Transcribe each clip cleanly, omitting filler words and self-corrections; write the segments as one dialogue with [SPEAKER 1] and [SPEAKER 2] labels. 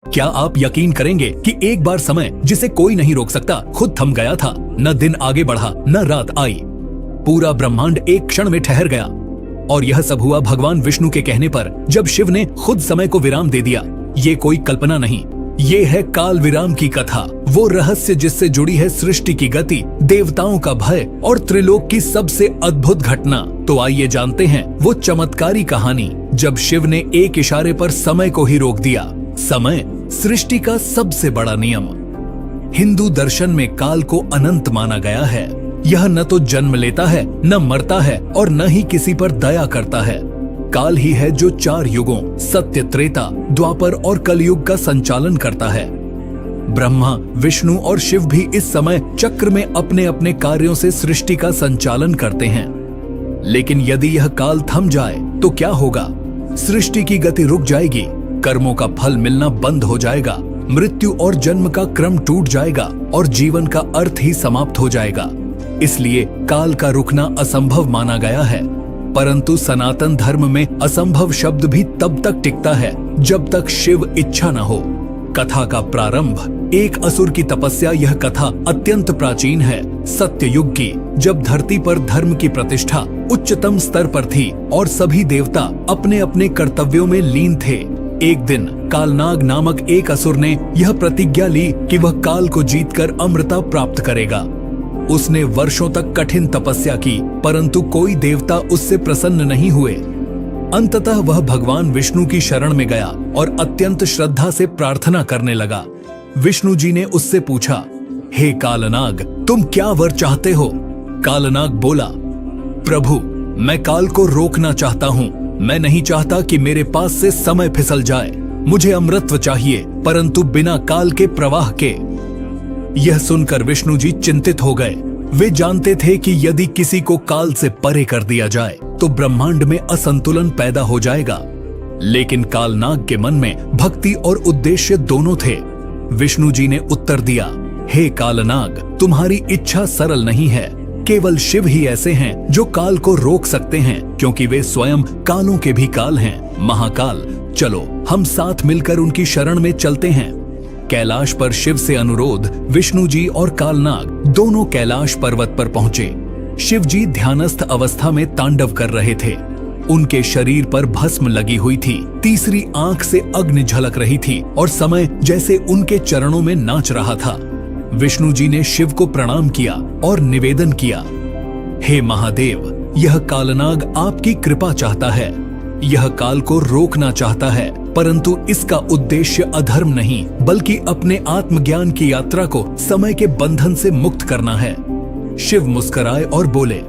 [SPEAKER 1] क्या आप यकीन करेंगे कि एक बार समय जिसे कोई नहीं रोक सकता खुद थम गया था। न दिन आगे बढ़ा, न रात आई। पूरा ब्रह्मांड एक क्षण में ठहर गया। और यह सब हुआ भगवान विष्णु के कहने पर, जब शिव ने खुद समय को विराम दे दिया। ये कोई कल्पना नहीं, ये है काल विराम की कथा, वो रहस्य जिससे जुड़ी है सृष्टि की गति, देवताओं का भय और त्रिलोक की सबसे अद्भुत घटना। तो आइए जानते हैं वो चमत्कारी कहानी जब शिव ने एक इशारे पर समय को ही रोक दिया। समय सृष्टि का सबसे बड़ा नियम। हिंदू दर्शन में काल को अनंत माना गया है। यह न तो जन्म लेता है, न मरता है और न ही किसी पर दया करता है। काल ही है जो 4 युगों सत्य, त्रेता, द्वापर और कलयुग का संचालन करता है। ब्रह्मा, विष्णु और शिव भी इस समय चक्र में अपने अपने कार्यों से सृष्टि का संचालन करते हैं। लेकिन यदि यह काल थम जाए तो क्या होगा? सृष्टि की गति रुक जाएगी, कर्मों का फल मिलना बंद हो जाएगा, मृत्यु और जन्म का क्रम टूट जाएगा और जीवन का अर्थ ही समाप्त हो जाएगा। इसलिए काल का रुकना असंभव माना गया है। परंतु सनातन धर्म में असंभव शब्द भी तब तक टिकता है जब तक शिव इच्छा न हो। कथा का प्रारंभ एक असुर की तपस्या। यह कथा अत्यंत प्राचीन है, सत्य युग की, जब धरती पर धर्म की प्रतिष्ठा उच्चतम स्तर पर थी और सभी देवता अपने अपने कर्तव्यों में लीन थे। एक दिन कालनाग नामक एक असुर ने यह प्रतिज्ञा ली कि वह काल को जीतकर अमरता प्राप्त करेगा। उसने वर्षों तक कठिन तपस्या की, परंतु कोई देवता उससे प्रसन्न नहीं हुए। अंततः वह भगवान विष्णु की शरण में गया और अत्यंत श्रद्धा से प्रार्थना करने लगा। विष्णु जी ने उससे पूछा, हे कालनाग, तुम क्या वर चाहते हो? कालनाग बोला, प्रभु, मैं काल को रोकना चाहता हूँ। मैं नहीं चाहता कि मेरे पास से समय फिसल जाए। मुझे अमृतत्व चाहिए, परंतु बिना काल के प्रवाह के। यह सुनकर विष्णु जी चिंतित हो गए। वे जानते थे कि यदि किसी को काल से परे कर दिया जाए तो ब्रह्मांड में असंतुलन पैदा हो जाएगा। लेकिन कालनाग के मन में भक्ति और उद्देश्य दोनों थे। विष्णु जी ने उत्तर दिया, हे कालनाग, तुम्हारी इच्छा सरल नहीं है। केवल शिव ही ऐसे हैं जो काल को रोक सकते हैं, क्योंकि वे स्वयं कालों के भी काल हैं, महाकाल। चलो हम साथ मिलकर उनकी शरण में चलते हैं। कैलाश पर शिव से अनुरोध, विष्णु जी और कालनाग दोनों कैलाश पर्वत पर पहुंचे। शिव जी ध्यानस्थ अवस्था में तांडव कर रहे थे। उनके शरीर पर भस्म लगी हुई थी, तीसरी आंख से अग्नि झलक रही थी और समय जैसे उनके चरणों में नाच रहा था। विष्णु जी ने शिव को प्रणाम किया और निवेदन किया, हे महादेव, यह कालनाग आपकी कृपा चाहता है। यह काल को रोकना चाहता है, परंतु इसका उद्देश्य अधर्म नहीं, बल्कि अपने आत्मज्ञान की यात्रा को समय के बंधन से मुक्त करना है। शिव मुस्कुराए और बोले,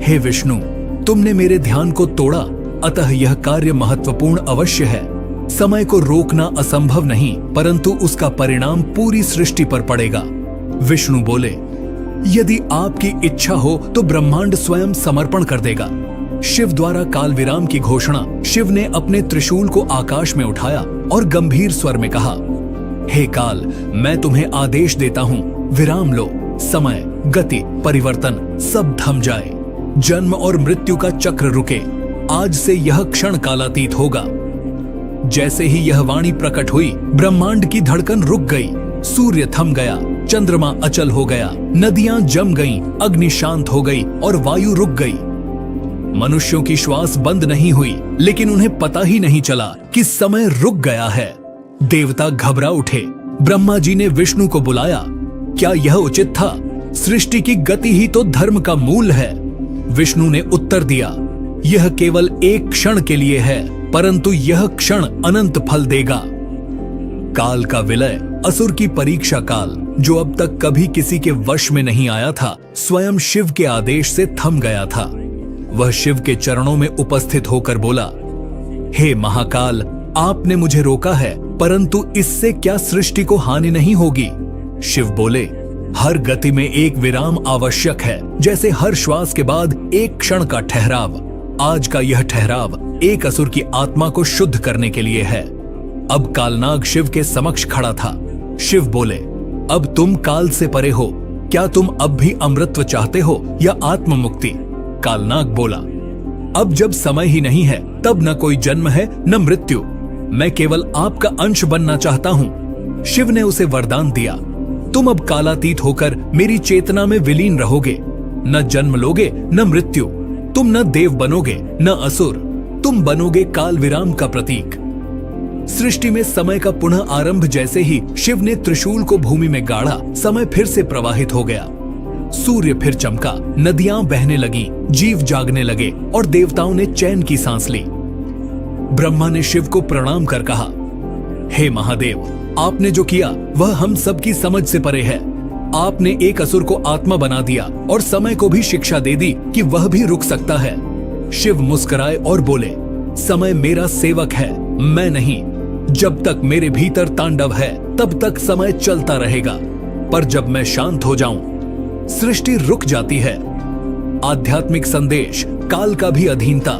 [SPEAKER 1] हे विष्णु, तुमने मेरे ध्यान को तोड़ा, अतः यह कार्य महत्वपूर्ण अवश्य है। समय को रोकना असंभव नहीं, परंतु उसका परिणाम पूरी सृष्टि पर पड़ेगा। विष्णु बोले, यदि आपकी इच्छा हो तो ब्रह्मांड स्वयं समर्पण कर देगा। शिव द्वारा काल विराम की घोषणा। शिव ने अपने त्रिशूल को आकाश में उठाया और गंभीर स्वर में कहा, हे काल, मैं तुम्हें आदेश देता हूँ, विराम लो। समय, गति, परिवर्तन सब थम जाए। जन्म और मृत्यु का चक्र रुके। आज से यह क्षण कालातीत होगा। जैसे ही यह वाणी प्रकट हुई, ब्रह्मांड की धड़कन रुक गई, सूर्य थम गया, चंद्रमा अचल हो गया, नदियां जम गईं, अग्नि शांत हो गई और वायु रुक गई। मनुष्यों की श्वास बंद नहीं हुई, लेकिन उन्हें पता ही नहीं चला कि समय रुक गया है। देवता घबरा उठे। ब्रह्मा जी ने विष्णु को बुलाया। क्या यह उचित था? सृष्टि की गति ही तो धर्म का मूल है। विष्णु ने उत्तर दिया, यह केवल एक क्षण के लिए है, परंतु यह क्षण अनंत फल देगा। काल का विलय, असुर की परीक्षा काल, जो अब तक कभी किसी के वश में नहीं आया था, स्वयं शिव के आदेश से थम गया था। वह शिव के चरणों में उपस्थित होकर बोला, हे महाकाल, आपने मुझे रोका है, परंतु इससे क्या सृष्टि को हानि नहीं होगी? शिव बोले, हर गति में एक विराम आवश्यक है, जैसे हर श्वास के बाद एक क्षण का ठहराव। आज का यह ठहराव एक असुर की आत्मा को शुद्ध करने के लिए है। अब कालनाग शिव के समक्ष खड़ा था। शिव बोले, अब तुम काल से परे हो, क्या तुम अब भी अमृतत्व चाहते हो या आत्म मुक्ति? कालनाग बोला, अब जब समय ही नहीं है, तब न कोई जन्म है न मृत्यु। मैं केवल आपका अंश बनना चाहता हूं। शिव ने उसे वरदान दिया, तुम अब कालातीत होकर मेरी चेतना में विलीन रहोगे। न जन्म लोगे न मृत्यु, तुम न देव बनोगे न असुर, तुम बनोगे काल विराम का प्रतीक। सृष्टि में समय का पुनः आरंभ जैसे ही शिव ने त्रिशूल को भूमि में गाड़ा, समय फिर से प्रवाहित हो गया। सूर्य फिर चमका, नदियां बहने लगी, जीव जागने लगे और देवताओं ने चैन की सांस ली। ब्रह्मा ने शिव को प्रणाम कर कहा, हे महादेव, आपने जो किया वह हम सबकी समझ से परे है। आपने एक असुर को आत्मा बना दिया और समय को भी शिक्षा दे दी कि वह भी रुक सकता है। शिव मुस्कुराए और बोले, समय मेरा सेवक है, मैं नहीं। जब तक मेरे भीतर तांडव है तब तक समय चलता रहेगा, पर जब मैं शांत हो जाऊं सृष्टि रुक जाती है। आध्यात्मिक संदेश, काल का भी अधीनता।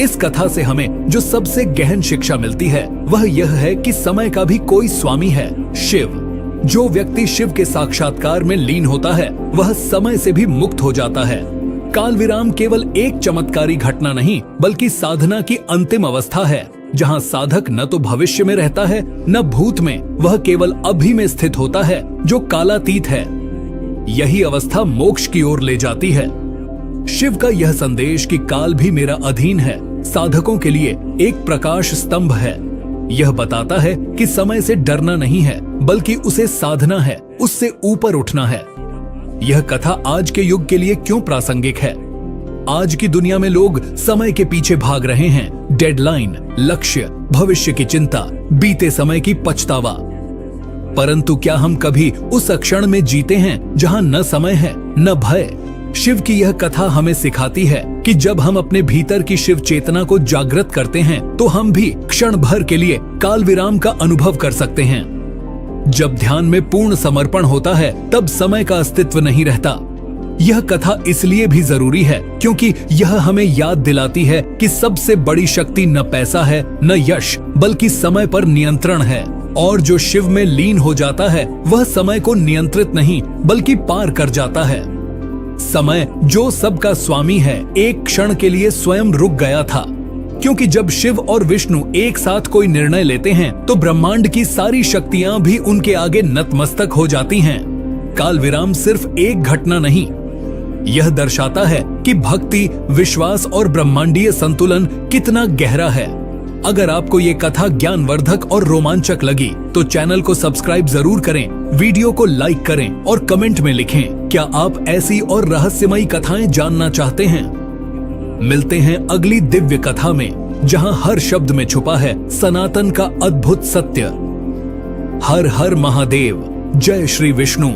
[SPEAKER 1] इस कथा से हमें जो सबसे गहन शिक्षा मिलती है वह यह है कि समय का भी कोई स्वामी है, शिव। जो व्यक्ति शिव के साक्षात्कार में लीन होता है वह समय से भी मुक्त हो जाता है। काल विराम केवल एक चमत्कारी घटना नहीं बल्कि साधना की अंतिम अवस्था है, जहां साधक न तो भविष्य में रहता है न भूत में, वह केवल अभी में स्थित होता है जो कालातीत है। यही अवस्था मोक्ष की ओर ले जाती है। शिव का यह संदेश कि काल भी मेरा अधीन है, साधकों के लिए एक प्रकाश स्तंभ है। यह बताता है कि समय से डरना नहीं है बल्कि उसे साधना है, उससे ऊपर उठना है। यह कथा आज के युग के लिए क्यों प्रासंगिक है? आज की दुनिया में लोग समय के पीछे भाग रहे हैं, डेडलाइन, लक्ष्य, भविष्य की चिंता, बीते समय की पछतावा। परंतु क्या हम कभी उस क्षण में जीते हैं जहां न समय है न भय? शिव की यह कथा हमें सिखाती है कि जब हम अपने भीतर की शिव चेतना को जागृत करते हैं तो हम भी क्षण भर के लिए काल विराम का अनुभव कर सकते हैं। जब ध्यान में पूर्ण समर्पण होता है तब समय का अस्तित्व नहीं रहता। यह कथा इसलिए भी जरूरी है क्योंकि यह हमें याद दिलाती है कि सबसे बड़ी शक्ति न पैसा है न यश बल्कि समय पर नियंत्रण है। और जो शिव में लीन हो जाता है वह समय को नियंत्रित नहीं बल्कि पार कर जाता है। समय जो सबका स्वामी है एक क्षण के लिए स्वयं रुक गया था, क्योंकि जब शिव और विष्णु एक साथ कोई निर्णय लेते हैं तो ब्रह्मांड की सारी शक्तियां भी उनके आगे नतमस्तक हो जाती हैं। काल विराम सिर्फ एक घटना नहीं, यह दर्शाता है कि भक्ति, विश्वास और ब्रह्मांडीय संतुलन कितना गहरा है। अगर आपको ये कथा ज्ञानवर्धक और रोमांचक लगी तो चैनल को सब्सक्राइब जरूर करें, वीडियो को लाइक करें और कमेंट में लिखें क्या आप ऐसी और रहस्यमयी कथाएं जानना चाहते हैं। मिलते हैं अगली दिव्य कथा में जहां हर शब्द में छुपा है सनातन का अद्भुत सत्य। हर हर महादेव, जय श्री विष्णु।